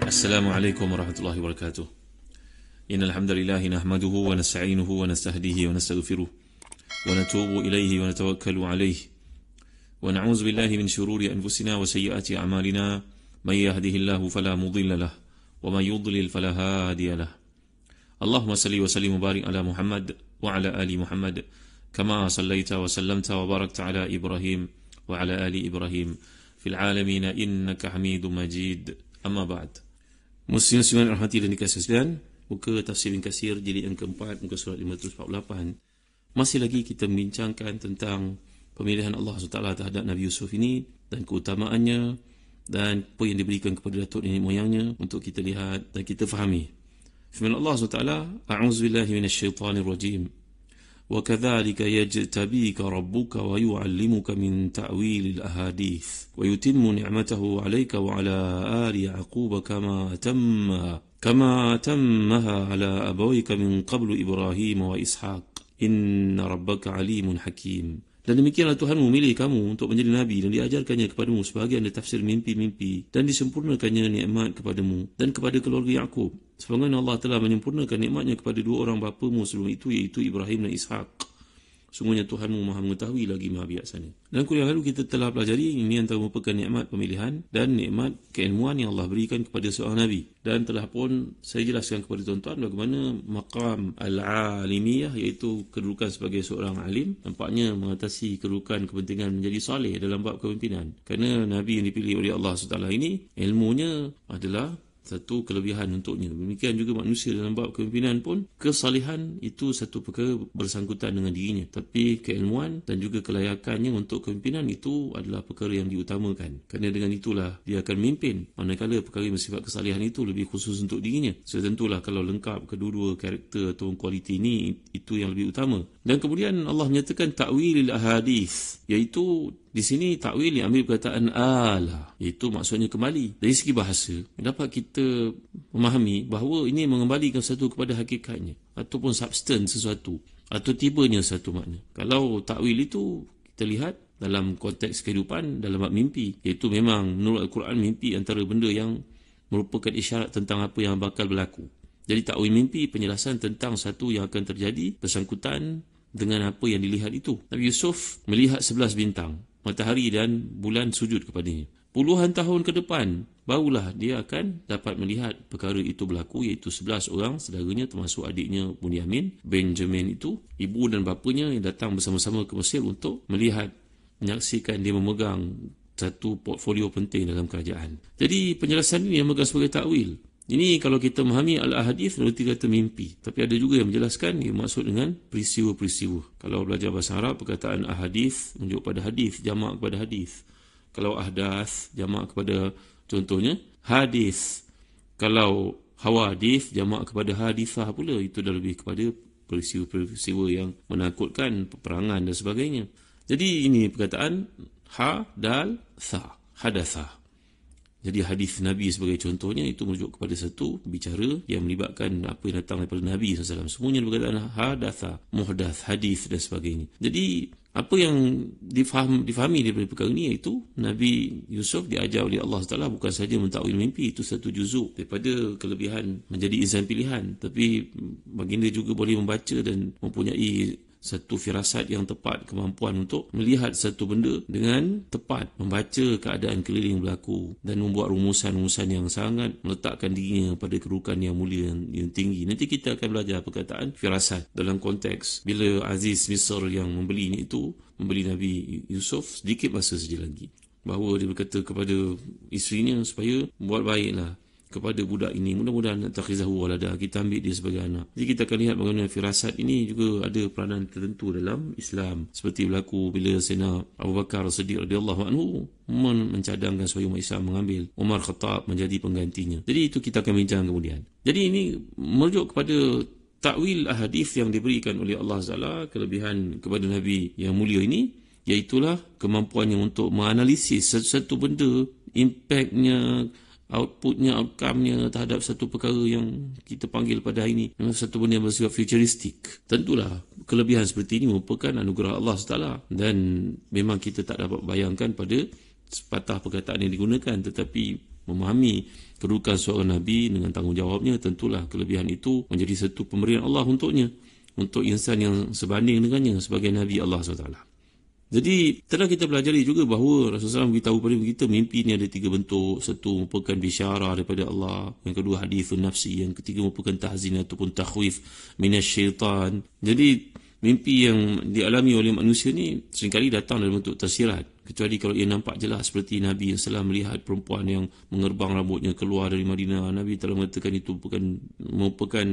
السلام عليكم ورحمة الله وبركاته. إن الحمد لله نحمده ونستعينه ونستهديه ونستغفره ونتوب إليه ونتوكل عليه ونعوذ بالله من شرور أنفسنا وسيئات أعمالنا. من يهده الله فلا مضل له ومن يضلل فلا هادي له. اللهم صل وسلم وبارك على محمد وعلى آل محمد كما صليت وسلمت وباركت على إبراهيم وعلى آل إبراهيم في العالمين إنك حميد مجيد. أما بعد. Muslim-muslimin rahmati dan dikasihi sekalian, muka tafsir Ibn Katsir jilid yang keempat, muka surat 548. Masih lagi kita membincangkan tentang pemilihan Allah SWT terhadap Nabi Yusuf ini dan keutamaannya dan apa yang diberikan kepada datuk nenek moyangnya untuk kita lihat dan kita fahami. Firman Allah SWT, A'udzubillahi minasyaitanirrajim. وَكَذَلِكَ يَجْتَبِيكَ رَبُّكَ وَيُعَلِّمُكَ مِنْ تَأْوِيلِ الْأَحَادِيثِ وَيُتِمُّ نِعْمَتَهُ عَلَيْكَ وَعَلَى آلِ يَعْقُوبَ كَمَا أَتَمَّهَا عَلَى أَبَوَيْكَ مِنْ قَبْلُ إِبْرَاهِيمَ وَإِسْحَاقَ إِنَّ رَبَّكَ عَلِيمٌ حَكِيمٌ. Dan demikianlah Tuhan memilih kamu untuk menjadi Nabi dan diajarkannya kepadamu sebahagian dari tafsir mimpi-mimpi dan disempurnakannya nikmat kepadamu dan kepada keluarga Yaqub. Sebagaimana Allah telah menyempurnakan nikmatnya kepada dua orang bapamu sebelum itu, iaitu Ibrahim dan Ishaq. Sungguhnya Tuhanmu maha mengetahui lagi maha bijaksana. Dan kuliah lalu kita telah pelajari ini antara merupakan nikmat pemilihan dan nikmat keilmuan yang Allah berikan kepada seorang Nabi. Dan telah pun saya jelaskan kepada tuan-tuan bagaimana maqam al-alimiyah, iaitu kedudukan sebagai seorang alim, nampaknya mengatasi kedudukan kepentingan menjadi saleh dalam bab kepimpinan. Kerana Nabi yang dipilih oleh Allah SWT ini, ilmunya adalah satu kelebihan untuknya. Demikian juga manusia dalam bab kepimpinan pun, kesalihan itu satu perkara bersangkutan dengan dirinya. Tapi keilmuan dan juga kelayakannya untuk kepimpinan itu adalah perkara yang diutamakan. Kerana dengan itulah dia akan memimpin. Manakala perkara yang bersifat kesalihan itu lebih khusus untuk dirinya. So, tentulah kalau lengkap kedua-dua karakter atau kualiti ini, itu yang lebih utama. Dan kemudian Allah menyatakan ta'wilil ahadith, iaitu di sini takwil yang ambil perkataan ala, iaitu maksudnya kembali. Dari segi bahasa, dapat kita memahami bahawa ini mengembalikan sesuatu kepada hakikatnya ataupun substance sesuatu atau tibanya satu makna. Kalau takwil itu kita lihat dalam konteks kehidupan dalam bab mimpi, iaitu memang menurut Al-Quran mimpi antara benda yang merupakan isyarat tentang apa yang bakal berlaku. Jadi takwil mimpi penjelasan tentang satu yang akan terjadi bersangkutan dengan apa yang dilihat itu. Nabi Yusuf melihat 11 bintang, matahari dan bulan sujud kepadanya. Puluhan tahun ke depan barulah dia akan dapat melihat perkara itu berlaku, iaitu 11 orang saudaranya termasuk adiknya Bunyamin, Benjamin itu, ibu dan bapanya yang datang bersama-sama ke Mesir untuk melihat, menyaksikan dia memegang satu portfolio penting dalam kerajaan. Jadi penjelasan ini yang memegang sebagai takwil. Ini kalau kita memahami al-ahadith, berarti kata mimpi. Tapi ada juga yang menjelaskan ia maksud dengan peristiwa-peristiwa. Kalau belajar bahasa Arab, perkataan ahadith menunjuk pada hadith, jamak kepada hadith. Kalau ahdath, jamak kepada contohnya hadith. Kalau hawadith, jamak kepada hadithah pula. Itu dah lebih kepada peristiwa-peristiwa yang menakutkan, peperangan dan sebagainya. Jadi ini perkataan ha, dal, tha, hadathah. Jadi hadis Nabi sebagai contohnya itu merujuk kepada satu bicara yang melibatkan apa yang datang daripada Nabi SAW. Semuanya berkaitan hadatha, muhdath, hadis dan sebagainya. Jadi apa yang difahami daripada perkara ini, iaitu Nabi Yusuf diajar oleh Allah SWT bukan sahaja mentakwil mimpi, itu satu juzuk daripada kelebihan menjadi insan pilihan, tapi baginda juga boleh membaca dan mempunyai satu firasat yang tepat, kemampuan untuk melihat satu benda dengan tepat, membaca keadaan keliling berlaku dan membuat rumusan-rumusan yang sangat meletakkan dirinya pada kedudukan yang mulia, yang tinggi. Nanti kita akan belajar perkataan firasat dalam konteks bila Aziz Misr yang membeli Nabi Yusuf sedikit masa saja lagi, bahawa dia berkata kepada isterinya supaya buat baiklah kepada budak ini, mudah-mudahan takhizahu walada, kita ambil dia sebagai anak. Jadi kita akan lihat bagaimana firasat ini juga ada peranan tertentu dalam Islam, seperti berlaku bila Sayyidina Abu Bakar Siddiq radhiyallahu anhu mencadangkan supaya umat Islam mengambil Umar Khattab menjadi penggantinya. Jadi itu kita akan bincang kemudian. Jadi ini merujuk kepada takwil ahadith yang diberikan oleh Allah SWT, kelebihan kepada Nabi yang mulia ini, iaitulah kemampuannya untuk menganalisis satu benda, impaknya, outputnya, outcome-nya terhadap satu perkara yang kita panggil pada hari ini memang satu benda yang bersifat futuristik. Tentulah kelebihan seperti ini merupakan anugerah Allah SWT dan memang kita tak dapat bayangkan pada sepatah perkataan yang digunakan, tetapi memahami kedudukan seorang Nabi dengan tanggungjawabnya, tentulah kelebihan itu menjadi satu pemberian Allah untuknya, untuk insan yang sebanding dengannya sebagai Nabi Allah SWT. Jadi telah kita pelajari juga bahawa Rasulullah SAW beritahu kepada kita mimpi ni ada 3 bentuk. Satu merupakan bisyarah daripada Allah, yang kedua hadithun nafsi, yang ketiga merupakan tahzin ataupun takhwif minasyaitan. Jadi mimpi yang dialami oleh manusia ni seringkali datang dalam bentuk tersirat, kecuali kalau ia nampak jelas, seperti Nabi yang telah melihat perempuan yang mengerbang rambutnya keluar dari Madinah. Nabi telah mengatakan itu merupakan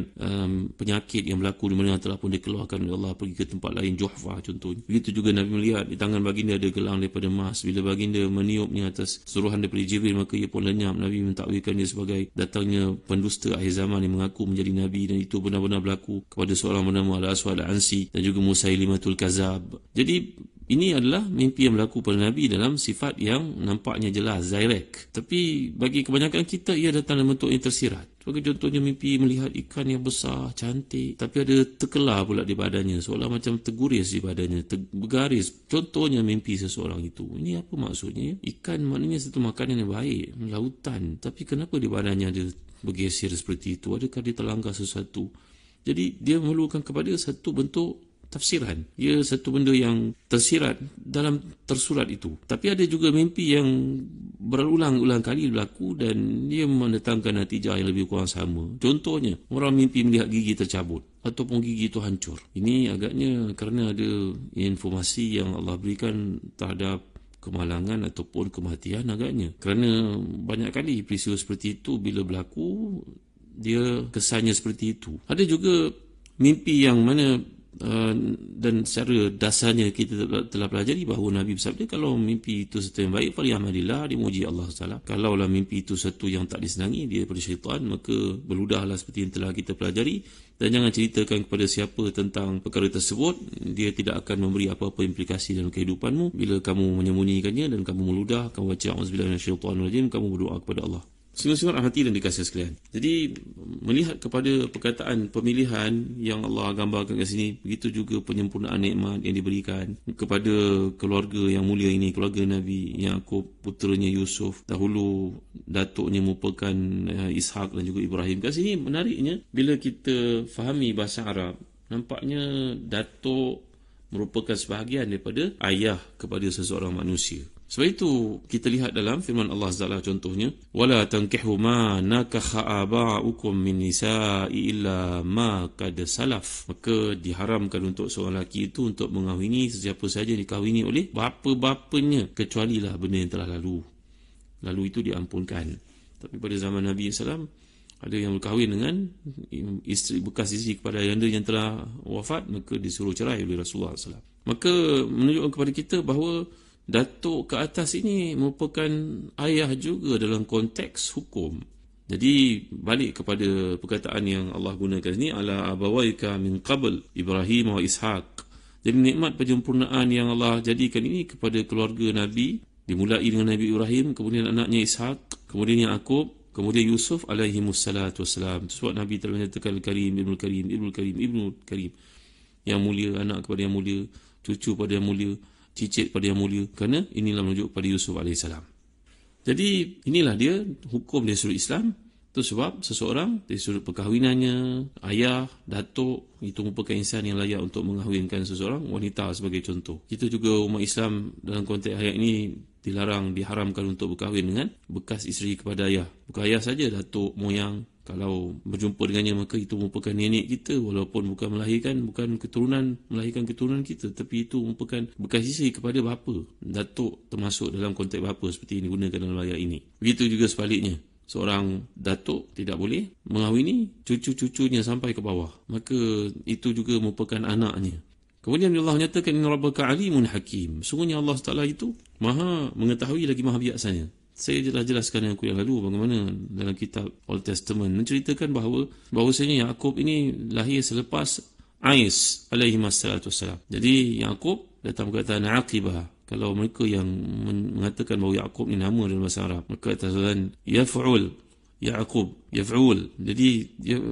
penyakit yang berlaku di Madinah, telah pun dikeluarkan oleh Allah pergi ke tempat lain, Juhfah contohnya. Begitu juga Nabi melihat di tangan baginda ada gelang daripada emas. Bila baginda meniupnya atas suruhan daripada Jibril, maka ia pun lenyap. Nabi mentakwilkan dia sebagai datangnya pendusta akhir zaman yang mengaku menjadi Nabi, dan itu benar-benar berlaku kepada seorang bernama Al-Aswad Al-Ansi dan juga Musailimatul Kazab. Jadi ini adalah mimpi yang berlaku pada Nabi dalam sifat yang nampaknya jelas, direct. Tapi bagi kebanyakan kita, ia datang dalam bentuk yang tersirat. Sebagai contohnya mimpi melihat ikan yang besar, cantik, tapi ada terkelar pula di badannya, seolah macam terguris di badannya, bergaris. Contohnya mimpi seseorang itu. Ini apa maksudnya? Ikan maknanya satu makanan yang baik, lautan. Tapi kenapa di badannya ada bergeser seperti itu? Adakah dia terlanggar sesuatu? Jadi dia memerlukan kepada satu bentuk tafsiran. Ia satu benda yang tersirat dalam tersurat itu. Tapi ada juga mimpi yang berulang-ulang kali berlaku dan dia mendatangkan natijah yang lebih kurang sama. Contohnya, orang mimpi melihat gigi tercabut ataupun gigi itu hancur. Ini agaknya kerana ada informasi yang Allah berikan terhadap kemalangan ataupun kematian agaknya. Kerana banyak kali peristiwa seperti itu bila berlaku, dia kesannya seperti itu. Ada juga mimpi yang mana dan secara dasarnya kita telah pelajari bahawa Nabi bersabda, kalau mimpi itu satu yang baik, falyamalillah, dimuji Allah Taala. Kalaulah mimpi itu satu yang tak disenangi, dia daripada syaitan, maka berludahlah seperti yang telah kita pelajari, dan jangan ceritakan kepada siapa tentang perkara tersebut. Dia tidak akan memberi apa-apa implikasi dalam kehidupanmu bila kamu menyembunyikannya dan kamu meludah, kamu baca auzubillahi minasyaitonirrajim, kamu berdoa kepada Allah. Sungguh-sungguh rahmati dan dikasihi sekalian. Jadi melihat kepada perkataan pemilihan yang Allah gambarkan kat sini, begitu juga penyempurnaan nikmat yang diberikan kepada keluarga yang mulia ini, keluarga Nabi Yaqub, puteranya Yusuf, dahulu datuknya merupakan Ishak dan juga Ibrahim. Kat sini menariknya, bila kita fahami bahasa Arab, nampaknya datuk merupakan sebahagian daripada ayah kepada seseorang manusia. Sebab itu kita lihat dalam firman Allah Azza contohnya, wala tankihu ma nakakha aba'ukum min nisa'i illa ma qad salaf. Maka diharamkan untuk seorang lelaki itu untuk mengahwini sesiapa saja dikahwini oleh bapa-bapanya, kecuali lah benda yang telah lalu. Lalu itu diampunkan. Tapi pada zaman Nabi SAW, ada yang berkahwin dengan isteri, bekas isteri kepada ayahanda yang telah wafat, maka disuruh cerai oleh Rasulullah SAW. Maka menunjukkan kepada kita bahawa datuk ke atas ini merupakan ayah juga dalam konteks hukum. Jadi balik kepada perkataan yang Allah gunakan ini, ala abawaika min qabl Ibrahim wa Ishaq. Jadi nikmat penyempurnaan yang Allah jadikan ini kepada keluarga Nabi, dimulai dengan Nabi Ibrahim, kemudian anaknya Ishaq, kemudian Yaqub, kemudian Yusuf alaihimussalatu wassalam. Sebab Nabi telah menyatakan Karim, Ibnul Karim, Ibnul Karim, Ibnul Karim, yang mulia, anak kepada yang mulia, cucu pada yang mulia, cicit pada yang mulia. Kerana inilah menunjuk pada Yusuf AS. Jadi inilah dia hukum dari sudut Islam. Itu sebab seseorang dari sudut perkahwinannya, ayah, datuk, itu merupakan insan yang layak untuk mengahwinkan seseorang wanita sebagai contoh. Itu juga umat Islam dalam konteks ayat ini diharamkan untuk berkahwin dengan bekas isteri kepada ayah. Bukan ayah saja, datuk, moyang. Kalau berjumpa dengannya, maka itu merupakan nenek kita, walaupun bukan melahirkan keturunan kita, tapi itu merupakan bekas isteri kepada bapa. Datuk termasuk dalam konteks bapa seperti yang digunakan dalam ayat ini. Begitu juga sebaliknya, seorang datuk tidak boleh mengahwini cucu-cucunya sampai ke bawah, maka itu juga merupakan anaknya. Kemudian Allah menyatakan, inna rabbaka alimun hakim. Sungguhnya Allah Taala itu maha mengetahui lagi maha bijaksana. Saya telah jelaskan yang kuliah lalu bagaimana dalam kitab Old Testament menceritakan bahawasanya Yaqub ini lahir selepas Ais alaihimassalatu wassalam. Jadi Yaqub datang perkataan aqibah. Kalau mereka yang mengatakan bahawa Yaqub ni nama dalam bahasa Arab, maka katakan yaf'ul Yaqub, yaf'ul. Jadi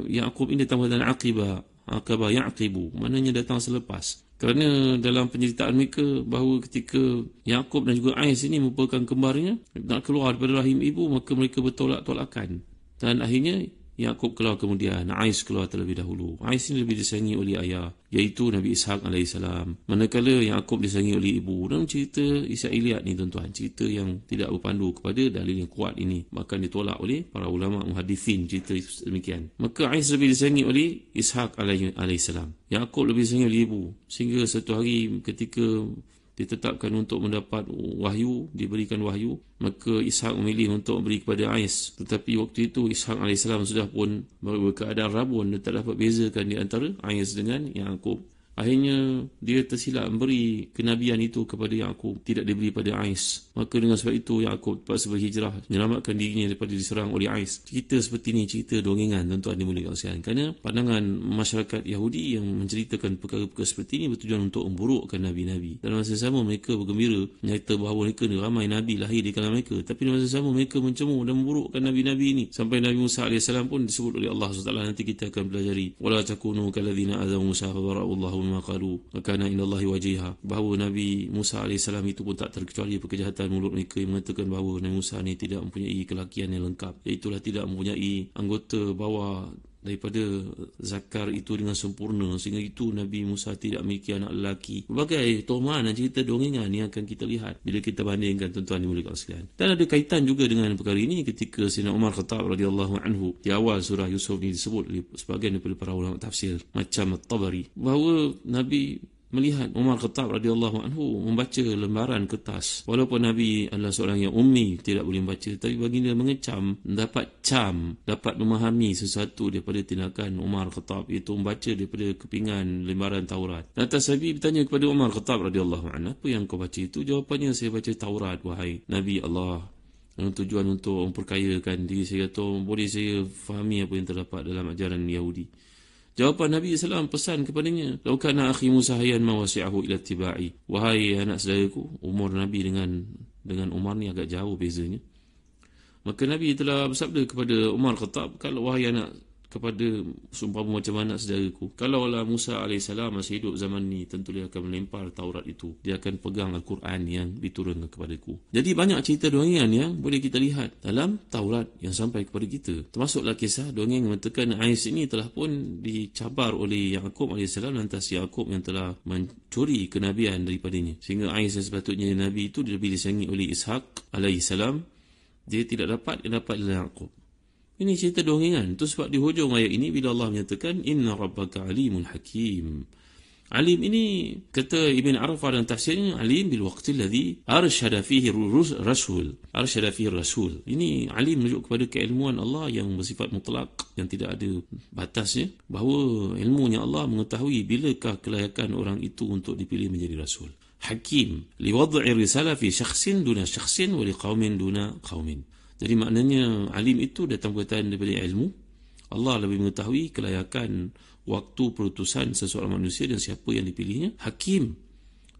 Yaqub ini datang perkataan aqibah, aqaba ya'qibu, maknanya datang selepas. Kerana dalam penyeritaan mereka bahawa ketika Yaqub dan juga Ais ini merupakan kembarnya nak keluar daripada rahim ibu, maka mereka bertolak-tolakan. Dan akhirnya Yaqub keluar kemudian, Ais keluar terlebih dahulu. Ais ini lebih disayangi oleh ayah, iaitu Nabi Ishaq AS. Manakala Yaqub disayangi oleh ibu. Dalam cerita Israiliyat ni tuan-tuan, cerita yang tidak berpandu kepada dalil yang kuat ini, bahkan ditolak oleh para ulama muhadithin cerita demikian. Maka Ais lebih disayangi oleh Ishaq AS. Yaqub lebih disayangi oleh ibu. Sehingga satu hari ketika ditetapkan untuk mendapat wahyu, diberikan wahyu, maka Ishaq memilih untuk beri kepada Ais. Tetapi waktu itu Ishaq AS sudah pun berkeadaan rabun dan tak dapat bezakan di antara Ais dengan Yaqub. Akhirnya dia tersilap memberi kenabian itu kepada Yaqub, tidak diberi pada Ais. Maka dengan sebab itu Yaqub terpaksa berhijrah, menyelamatkan dirinya daripada diserang oleh Ais. Cerita seperti ini cerita dongengan, tuan-tuan dimuliakan sekalian. Kerana pandangan masyarakat Yahudi yang menceritakan perkara-perkara seperti ini bertujuan untuk memburukkan nabi-nabi. Dalam masa sama mereka bergembira menyatakan bahawa mereka ni ramai nabi lahir di kalangan mereka, tapi dalam masa sama mereka mencemooh dan memburukkan nabi-nabi ini. Sampai Nabi Musa AS pun disebut oleh Allah SWT, nanti kita akan pelajari, wala takunu kalladzina adzaw Musa fabara'allahu mimma qalu wa kana indallahi wajiha, bahawa Nabi Musa AS itu pun tak terkecuali perkejahatan mulut mereka yang mengatakan bahawa Nabi Musa ni tidak mempunyai kelakian yang lengkap, iaitulah tidak mempunyai anggota bawah daripada zakar itu dengan sempurna, sehingga itu Nabi Musa tidak memiliki anak lelaki. Berbagai tohman dan cerita dongengan yang akan kita lihat bila kita bandingkan, tuan-tuan dimuliakan sekalian. Dan ada kaitan juga dengan perkara ini ketika Sayyidina Umar Khattab radhiyallahu anhu, di awal surah Yusuf ni disebut oleh sebahagian daripada para ulama tafsir macam At-Tabari, bahawa Nabi melihat Umar Khattab radhiyallahu anhu membaca lembaran kertas. Walaupun Nabi adalah seorang yang ummi, tidak boleh membaca, tapi baginda mengecam, dapat memahami sesuatu daripada tindakan Umar Khattab, iaitu membaca daripada kepingan lembaran Taurat. Lantas Nabi bertanya kepada Umar Khattab radhiyallahu anhu, apa yang kau baca itu? Jawapannya, saya baca Taurat, wahai Nabi Allah, dengan tujuan untuk memperkayakan diri saya, atau boleh saya fahami apa yang terdapat dalam ajaran Yahudi. Jawapan Nabi SAW pesan kepadanya, "Lau kana akhi Musa hayyan ma wasi'ahu ila ittiba'i." Wahai anak saudaraku, umur Nabi dengan Umar ni agak jauh bezanya. Maka Nabi telah bersabda kepada Umar Khattab, kalau wahai anak, kepada seumpama macam anak saudaraku, kalaulah Musa AS masih hidup zaman ni, tentu dia akan melempar Taurat itu, dia akan pegang Al-Quran yang diturunkan kepadaku. Jadi banyak cerita dongeng yang boleh kita lihat dalam Taurat yang sampai kepada kita. Termasuklah kisah dongeng mengatakan Ais ini telah pun dicabar oleh Yaqub AS, lantas Yaqub yang telah mencuri kenabian daripadanya, sehingga Ais yang sepatutnya Nabi itu lebih disayangi oleh Ishaq AS, dia tidak dapat oleh Yaqub. Ini cerita dongengan. Itu sebab di hujung ayat ini bila Allah menyatakan inna rabbaka alimun hakim. Alim ini, kata Ibn Arafah dan tafsirnya, alim bil waqti alladhi arsyada fihi rasul. Ini alim menunjuk kepada keilmuan Allah yang bersifat mutlak, yang tidak ada batasnya, bahawa ilmunya Allah mengetahui bilakah kelayakan orang itu untuk dipilih menjadi rasul. Hakim liwad'i risalah fi syakhsin duna syakhsin wa liqaumin duna qaumin. Jadi maknanya alim itu datang berkaitan daripada ilmu. Allah lebih mengetahui kelayakan waktu perutusan seseorang manusia dan siapa yang dipilihnya. Hakim,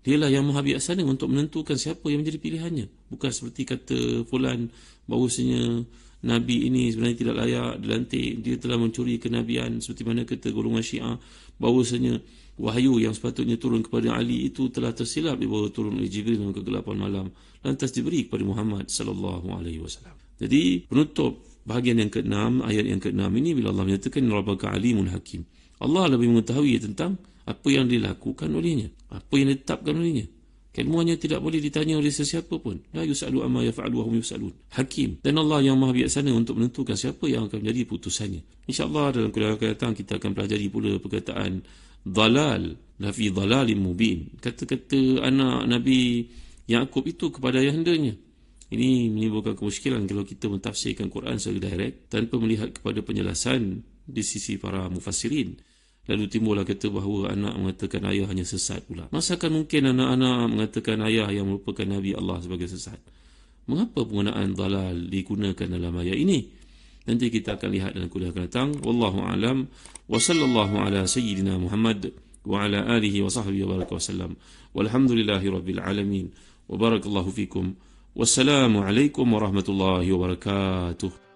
dialah yang maha bijaksana untuk menentukan siapa yang menjadi pilihannya. Bukan seperti kata fulan bahawasanya Nabi ini sebenarnya tidak layak dilantik, dia telah mencuri kenabian, seperti mana kata golongan Syiah bahawasanya wahyu yang sepatutnya turun kepada Ali itu telah tersilap dibawa turun oleh Jibril dalam kegelapan malam, lantas diberi kepada Muhammad sallallahu alaihi wasallam. Jadi penutup bahagian yang ke-6, ayat yang ke-6 ini, bila Allah menyatakan rabbaka alimun hakim, Allah lebih mengetahui tentang apa yang dilakukan olehnya, apa yang ditetapkan olehnya. Keilmuannya tidak boleh ditanya oleh sesiapa pun. La yus'alu amma yaf'alu wa hum yus'alun. Hakim, dan Allah yang maha bijaksana untuk menentukan siapa yang akan menjadi putusannya. InsyaAllah dalam kuliah akan datang kita akan pelajari pula perkataan dalal, lafi dalalim mubin, kata-kata anak Nabi Yaqub itu kepada ayahandanya. Ini menimbulkan kemusykilan kalau kita mentafsirkan Quran secara direct tanpa melihat kepada penjelasan di sisi para mufassirin. Lalu timbullah kata bahawa anak mengatakan ayah hanya sesat pula. Masakan mungkin anak-anak mengatakan ayah yang merupakan Nabi Allah sebagai sesat? Mengapa penggunaan dalal digunakan dalam ayat ini? Nanti kita akan lihat dalam kuliah akan datang. Wallahu a'lam. Wa sallallahu ala sayyidina Muhammad wa ala alihi wa sahbihi wa baraka wa sallam. Walhamdulillahi rabbil alamin. Wa barakallahu fikum. Wassalamualaikum warahmatullahi wabarakatuh.